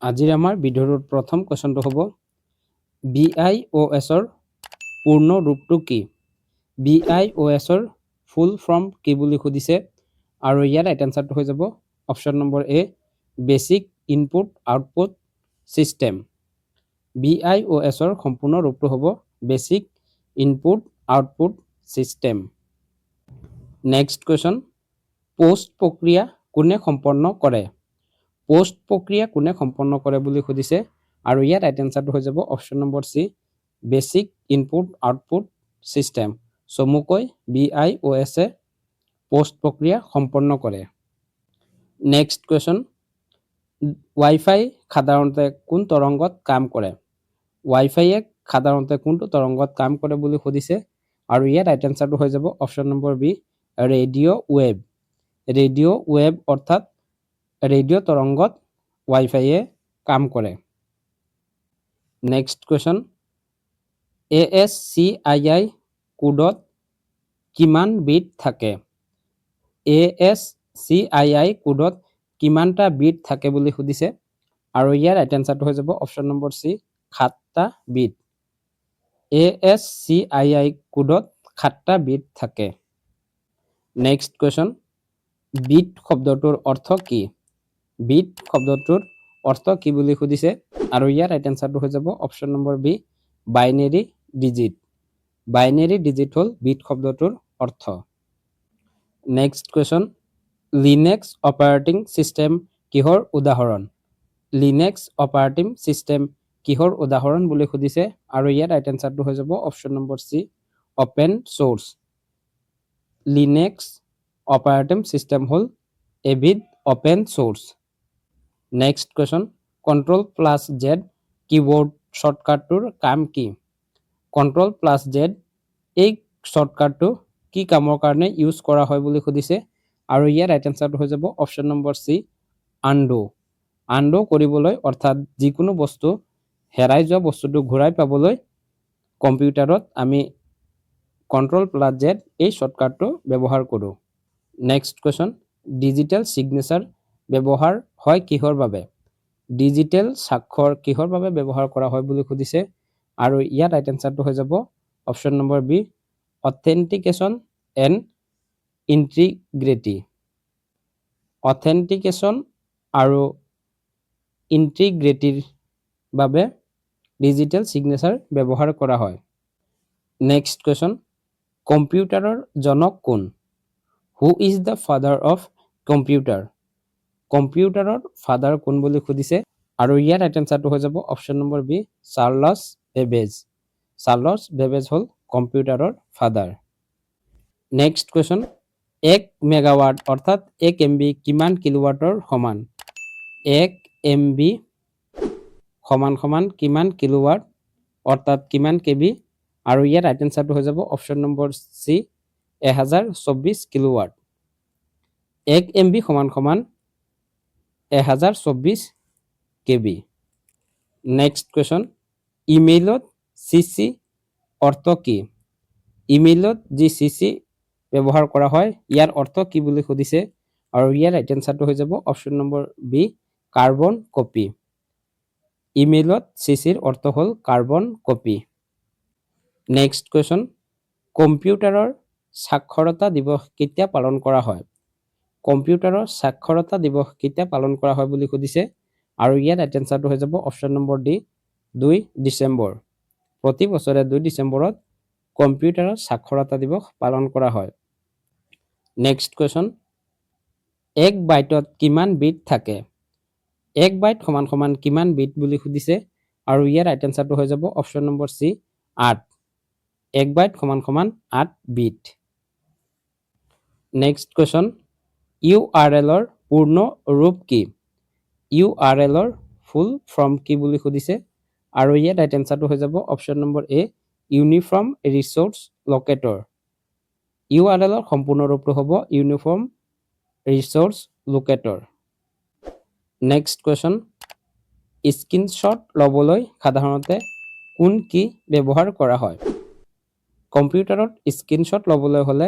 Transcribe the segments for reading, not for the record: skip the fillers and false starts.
আজিৰ আমাৰ ভিডিঅ'ৰ প্ৰথম কোৱেশ্যনটো হ'ব BIOS ৰ পূৰ্ণ ৰূপটো কি? BIOS ৰ ফুল ফৰ্ম কি বুলি সুধিছে আৰু ইয়াৰ ৰাইট আনসাৰটো হৈ যাব option number A basic input output system. BIOS ৰ সম্পূৰ্ণ ৰূপটো হ'ব basic input output system. Next question post প্ৰক্ৰিয়া কোনে সম্পন্ন কৰে? পোষ্ট প্ৰক্ৰিয়া কোনে সম্পন্ন কৰে বুলি সুধিছে আৰু ইয়াৰ ৰাইট আনসাৰটো হৈ যাব অপশ্যন নম্বৰ সি বেচিক ইনপুট আউটপুট সিস্টেম। চমুকৈ BIOS এ পোষ্ট প্ৰক্ৰিয়া সম্পন্ন কৰে। নেক্সট কুৱেশ্যন ৱাইফাই সাধাৰণতে কোন তৰংগত কাম কৰে? ৱাইফাইয়ে সাধাৰণতে কোনটো তৰংগত কাম কৰে বুলি সুধিছে আৰু ইয়াৰ ৰাইট আনসাৰটো হৈ যাব option number B radio' wave. Radio' wave অৰ্থাৎ ৰেডিঅ' তৰংগত ৱাইফাইয়ে কাম কৰে। নেক্সট কুৱেশ্যন ASCII কোডত কিমান বিট থাকে? ASCII কোডত কিমানটা বিট থাকে বুলি সুধিছে আৰু ইয়াৰ ৰাইট আনসাৰটো হৈ যাব অপশ্যন নম্বৰ সি 7টা বিট। ASCII কোডত 7টা বিট থাকে। নেক্সট কুৱেশ্যন বিট শব্দটোৰ অৰ্থ কি? বিট শব্দটোৰ অৰ্থ কি বুলি সুধিছে আৰু ইয়াৰ ৰাইট আনসাৰটো হৈ যাব option number B binary digit. Binary digit হ'ল বিট শব্দটোৰ অৰ্থ। Next question Linux operating system কিহৰ উদাহৰণ? লিনাক্স অপাৰেটিং সিস্টেম কিহৰ উদাহৰণ বুলি সুধিছে আৰু ইয়াৰ ৰাইট আনসাৰটো হৈ যাব option number C open source. Linux operating system হ'ল এবিধ open source. Next question Ctrl+Z keyboard শৰ্টকাটটোৰ কাম কি? Ctrl+Z এই শৰ্টকাটটো কি কামৰ কাৰণে ইউজ কৰা হয় বুলি সুধিছে আৰু ইয়াৰ ৰাইট আনসাৰটো হৈ যাব অপশ্যন নম্বৰ সি আনডু। আনডু কৰিবলৈ অৰ্থাৎ যিকোনো বস্তু হেৰাই যোৱা বস্তুটো ঘূৰাই পাবলৈ কম্পিউটাৰত আমি Ctrl+Z এই শৰ্টকাটটো ব্যৱহাৰ কৰোঁ। নেক্সট কুৱেশ্যন ডিজিটেল সিগনেচাৰ ব্যৱহাৰ হয় কিহৰ বাবে? ডিজিটেল স্বাক্ষৰ কিহৰ বাবে ব্যৱহাৰ কৰা হয় বুলি সুধিছে আৰু ইয়াৰ ৰাইট আনসাৰটো হৈ যাব option number B authentication and integrity. Authentication আৰু ইন্টিগ্ৰিটিৰ বাবে ডিজিটেল সিগনেচাৰ ব্যৱহাৰ কৰা হয়। নেক্সট কুৱেশ্যন কম্পিউটাৰৰ জনক কোন? Who is the father of computer? কম্পিউটাৰৰ ফাদাৰ কোন বুলি সুধিছে আৰু ইয়াৰ ৰাইট আনসাৰটো হৈ যাব option number B Charles Babbage. Charles Babbage হ'ল কম্পিউটাৰৰ ফাদাৰ। নেক্সট কুৱেশ্যন 1 মেগাৱাট অৰ্থাৎ 1 MB কিমান কিলোৱাটৰ সমান? 1 MB সমান কিমান কিলোৱাট অৰ্থাৎ কিমান কেবি আৰু ইয়াৰ ৰাইট আনসাৰটো হৈ যাব অপশ্যন নম্বৰ সি 1024 কিলোৱাট। 1 MB সমান 1024 কেবি। নেক্সট কুৱেশ্যন ইমেইলত CC অৰ্থ কি? ইমেইলত যি CC ব্যৱহাৰ কৰা হয় ইয়াৰ অৰ্থ কি বুলি সুধিছে আৰু ইয়াৰ ৰাইট আনসাৰটো হৈ যাব option number B carbon copy. ইমেইলত CCৰ অৰ্থ হ'ল কাৰ্বন কপি। নেক্সট কুৱেশ্যন কম্পিউটাৰৰ সাক্ষৰতা দিৱস কেতিয়া পালন কৰা হয়? কম্পিউটাৰৰ সাক্ষৰতা দিৱস কেতিয়া পালন কৰা হয় বুলি সুধিছে আৰু ইয়াৰ ৰাইট আনসাৰটো হৈ যাব অপশ্যন নম্বৰ ডি 2 ডিচেম্বৰ। প্ৰতি বছৰে 2 ডিচেম্বৰত কম্পিউটাৰৰ সাক্ষৰতা দিৱস পালন কৰা হয়। নেক্সট কুৱেশ্যন 1 বাইটত কিমান বিট থাকে? 1 বাইট সমান কিমান বিট বুলি সুধিছে আৰু ইয়াৰ ৰাইট আনসাৰটো হৈ যাব অপশ্যন নম্বৰ সি 8। 1 বাইট সমান 8 বিট। নেক্সট কুৱেশ্যন URL ৰ পূৰ্ণ ৰূপ কি? URL ৰ ফুল ফৰ্ম কি বুলি সুধিছে আৰু ইয়াৰ ৰাইট আনসাৰটো হৈ যাব option number A uniform resource locator. URL ৰ সম্পূৰ্ণ ৰূপটো হ'ব uniform resource locator. Next question screenshot ল'বলৈ সাধাৰণতে কোন কি ব্যৱহাৰ কৰা হয়? কম্পিউটাৰত স্ক্ৰীনশ্বট ল'বলৈ হ'লে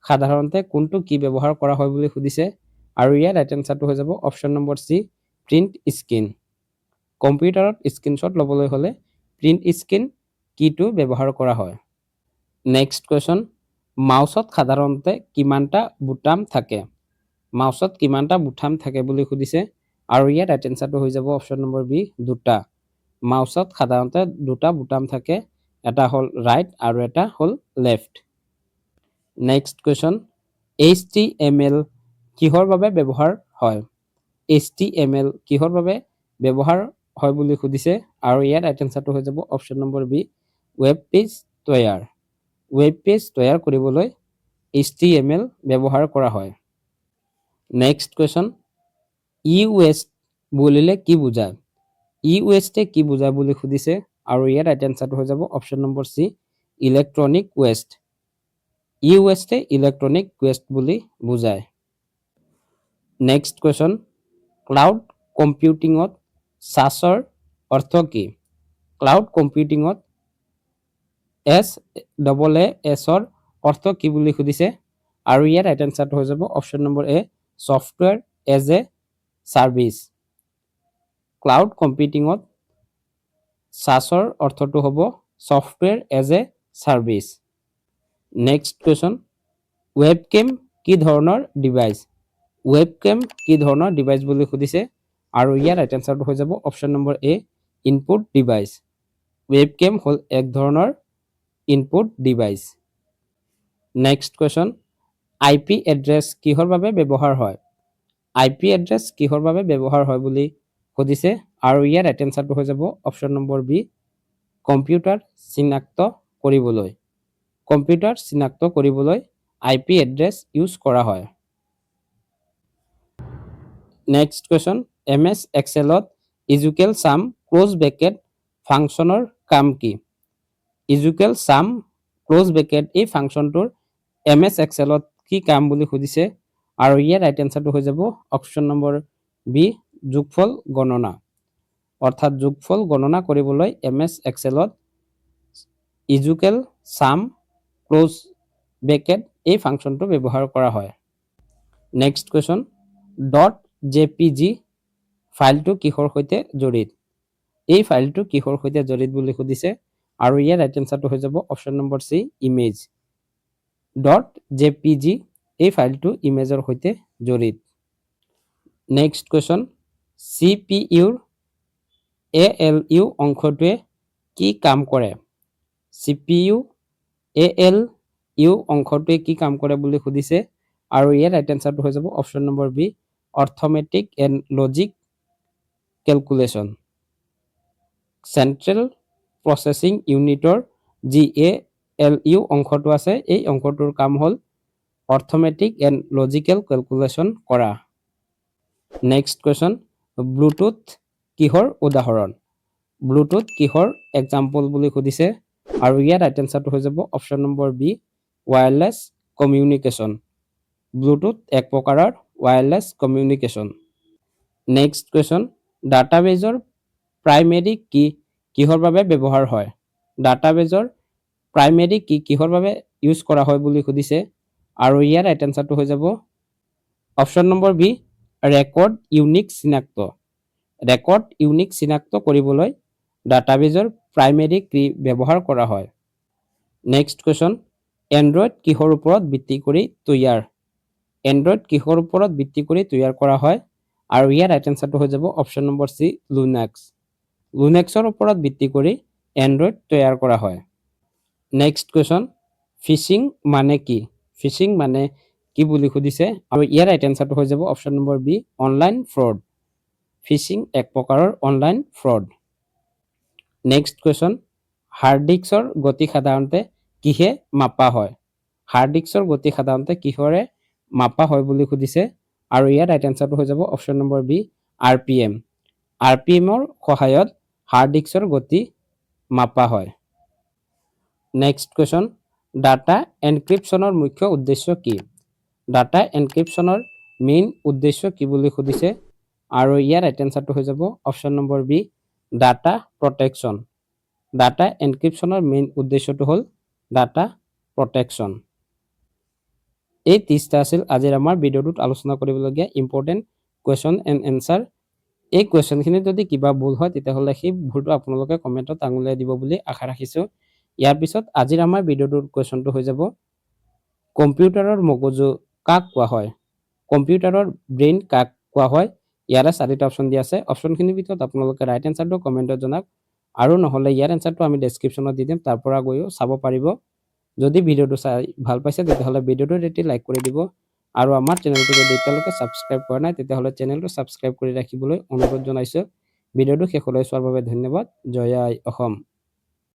সাধাৰণতে কোনটো কি ব্যৱহাৰ কৰা হয় বুলি সুধিছে আৰু ইয়াৰ ৰাইট আনসাৰটো হৈ যাব অপশ্যন নম্বৰ সি প্ৰিণ্ট স্ক্ৰীন। কম্পিউটাৰত স্ক্ৰীনশ্বট ল'বলৈ হ'লে প্ৰিণ্ট স্ক্ৰীন কিটো ব্যৱহাৰ কৰা হয়। নেক্সট কুৱেশ্যন, মাউচত সাধাৰণতে কিমানটা বুটাম থাকে? মাউচত কিমানটা বুটাম থাকে বুলি সুধিছে আৰু ইয়াত ৰাইট এনসাৰটো হৈ যাব অপশ্যন নম্বৰ বি, দুটা। মাউচত সাধাৰণতে দুটা বুটাম থাকে, এটা হ'ল ৰাইট আৰু এটা হ'ল লেফট। নেক্সট কুৱেশ্যন, HTML কিহৰ বাবে ব্যৱহাৰ হয়? HTML কিহৰ বাবে ব্যৱহাৰ হয় বুলি সুধিছে আৰু ইয়াত ৰাইট এনসাৰটো হৈ যাব option number B, web page তৈয়াৰ। ৱেব পেজ তৈয়াৰ কৰিবলৈ HTML ব্যৱহাৰ কৰা হয়। নেক্সট কুৱেশ্যন, ই-ৱেষ্ট বুলিলে কি বুজায়? ই-ৱেষ্টে কি বুজায় বুলি সুধিছে আৰু ইয়াত ৰাইট এনসাৰটো হৈ যাব option number C, electronic waste. ই-ৱেষ্টে ইলেক্ট্ৰনিক ৱেষ্ট বুলি বুজায়। নেক্সট কুৱেশ্যন, ক্লাউড কম্পিউটিঙত SaaSৰ অৰ্থ কি? ক্লাউড কম্পিউটিঙত SaaSৰ অৰ্থ কি বুলি সুধিছে আৰু ইয়াত ৰাইট এনসাৰটো হৈ যাব option number A, software as a service. Cloud কম্পিউটিঙত SaaSৰ অৰ্থটো হ'ব software as a service. Next question, webcam কি ধৰণৰ ডিভাইচ? ৱেবকেম কি ধৰণৰ ডিভাইচ বুলি সুধিছে আৰু ইয়াৰ ৰাইট এনসাৰটো হৈ যাব অপশ্যন নম্বৰ এ, ইনপুট ডিভাইচ। ৱেবকেম হ'ল এক ধৰণৰ input device. Next question, IP address কিহৰ বাবে ব্যৱহাৰ হয়? IP এড্ৰেছ কিহৰ বাবে ব্যৱহাৰ হয় বুলি সুধিছে আৰু ইয়াৰ ৰাইট এনসাৰটো হৈ যাব অপশ্যন নম্বৰ বি, কম্পিউটাৰ চিনাক্ত কৰিবলৈ। কম্পিউটাৰ চিনাক্ত কৰিবলৈ IP এড্ৰেছ ইউজ কৰা হয়। নেক্সট কুৱেশ্যন, MS এক্সেলত ইজুকেল চাম ক্লোজ ব্ৰেকেট ফাংচনৰ কাম কি? ইজুকেল চাম ক্লোজ ব্ৰেকেট এই ফাংচনটোৰ MS এক্সেলত কি কাম বুলি সুধিছে আৰু ইয়াৰ ৰাইট এনসাৰটো হৈ যাব অপশ্যন নম্বৰ বি, যোগফল গণনা। অৰ্থাৎ যোগফল গণনা কৰিবলৈ MS এক্সেলত ইজুকেল চাম ক্লোজ ব্ৰেকেট এই ফাংচনটো ব্যৱহাৰ কৰা হয়। নেক্সট কুৱেশ্যন, .jpg ফাইলটো কিহৰ সৈতে জড়িত? এই ফাইলটো কিহৰ সৈতে জড়িত বুলি সুধিছে আৰু ইয়াৰ ৰাইট এনসাৰটো হৈ যাব option number C, image. .jpg এই ফাইলটো ইমেজৰ সৈতে জড়িত। নেক্সট কুৱেশ্যন, CPUৰ ALU অংশটোৱে কি কাম কৰে? CPU ALU অংশটোৱে কি কাম কৰে বুলি সুধিছে আৰু ইয়াৰ ৰাইট এনসাৰটো হৈ যাব option number B, arithmetic and logic calculation. Central processing ইউনিটৰ যি ALU অংশটো আছে এই অংশটোৰ কাম হ'ল অৰ্থমেটিক এণ্ড লজিকেল কেলকুলেশ্যন কৰা। নেক্সট কুৱেশ্যন, ব্লুটুথ কিহৰ উদাহৰণ? ব্লুটুথ কিহৰ এক্সাম্পল বুলি সুধিছে আৰু ইয়াৰ ৰাইট এনসাৰটো হৈ যাব option number B, wireless communication. ব্লুটুথ এক প্ৰকাৰৰ ৱায়াৰলেছ কমিউনিকেশ্যন। নেক্সট কুৱেশ্যন, ডাটাবেজৰ প্ৰাইমেৰী কি কিহৰ বাবে ব্যৱহাৰ হয়? ডাটাবেজৰ প্ৰাইমেৰী কি কিহৰ বাবে ইউজ কৰা হয় বুলি সুধিছে আৰু ইয়াৰ ৰাইট এনসাৰটো হৈ যাব option number B, record unique চিনাক্ত। ৰেকৰ্ড ইউনিক চিনাক্ত কৰিবলৈ ডাটাবেজৰ প্ৰাইমেৰী কি ব্যৱহাৰ কৰা হয়। নেক্সট কুৱেশ্যন, এণ্ড্ৰইড কিহৰ ওপৰত ভিত্তি কৰি তৈয়াৰ? এণ্ড্ৰইড কিহৰ ওপৰত ভিত্তি কৰি তৈয়াৰ কৰা হয় আৰু ইয়াৰ ৰাইট এনসাৰটো হৈ যাব অপশ্যন নম্বৰ চি, লুনেক্স। লুনেক্সৰ ওপৰত ভিত্তি কৰি এণ্ড্ৰইড তৈয়াৰ কৰা হয়। নেক্সট কুৱেশ্যন, ফিচিং মানে কি? ফিচিং মানে কি বুলি সুধিছে আৰু ইয়াৰ ৰাইট এনসাৰটো হৈ যাব option number B, online fraud. Phishing এক প্ৰকাৰৰ online fraud. Next question, hard ডিস্কৰ গতি সাধাৰণতে কিহে মাপা হয়? হাৰ্ড ডিস্কৰ গতি সাধাৰণতে কিহৰে মাপা হয় বুলি সুধিছে আৰু ইয়াৰ ৰাইট এনসাৰটো হৈ যাব অপশ্যন নম্বৰ বি, RPM। RPMৰ সহায়ত হাৰ্ড ডিস্কৰ গতি মাপা হয়। নেক্সট কুৱেশ্যন, ডাটা এনক্ৰিপশ্যনৰ মুখ্য উদ্দেশ্য কি? ডাটা এনক্ৰিপশ্যনৰ মেইন উদ্দেশ্য কি বুলি সুধিছে আৰু ইয়াৰ ৰাইট এনসাৰটো হৈ যাব option number B, data protection. Data এনক্ৰিপশ্যনৰ মেইন উদ্দেশ্যটো হ'ল ডাটা প্ৰটেকশ্যন। এই 30টা আছিল আজিৰ আমাৰ ভিডিঅ'টোত আলোচনা কৰিবলগীয়া ইম্পৰ্টেণ্ট কুৱেশ্যন এণ্ড এনসাৰ এই কুৱেশ্যনখিনিত যদি কিবা ভুল হয় তেতিয়াহ'লে সেই ভুলটো আপোনালোকে কমেণ্টত আঙুলিয়াই দিব বুলি আশা ৰাখিছোঁ। ইয়াৰ পিছত আজিৰ আমাৰ ভিডিঅ'টোৰ কুৱেশ্যনটো হৈ যাব, কম্পিউটাৰৰ মগজু কাক কোৱা হয়? কম্পিউটাৰৰ ব্ৰেইন কাক কোৱা হয়? ইয়াৰে 4টা অপশ্যন দিয়া আছে। অপশ্যনখিনিৰ ভিতৰত আপোনালোকে ৰাইট এনচাৰটো কমেণ্টত জনাওক, আৰু নহ'লে ইয়াৰ এনচাৰটো আমি ডেছক্ৰিপশ্যনত দি দিম, তাৰ পৰা গৈও চাব পাৰিব। যদি ভিডিঅ'টো চাই ভাল পাইছে তেতিয়াহ'লে ভিডিঅ'টোত এটি লাইক কৰি দিব, আৰু আমাৰ চেনেলটো যদি এতিয়ালৈকে ছাবস্ক্ৰাইব কৰা নাই তেতিয়াহ'লে চেনেলটো ছাবস্ক্ৰাইব কৰি ৰাখিবলৈ অনুৰোধ জনাইছোঁ। ভিডিঅ'টো শেষলৈ চোৱাৰ বাবে ধন্যবাদ। জয় আই অসম।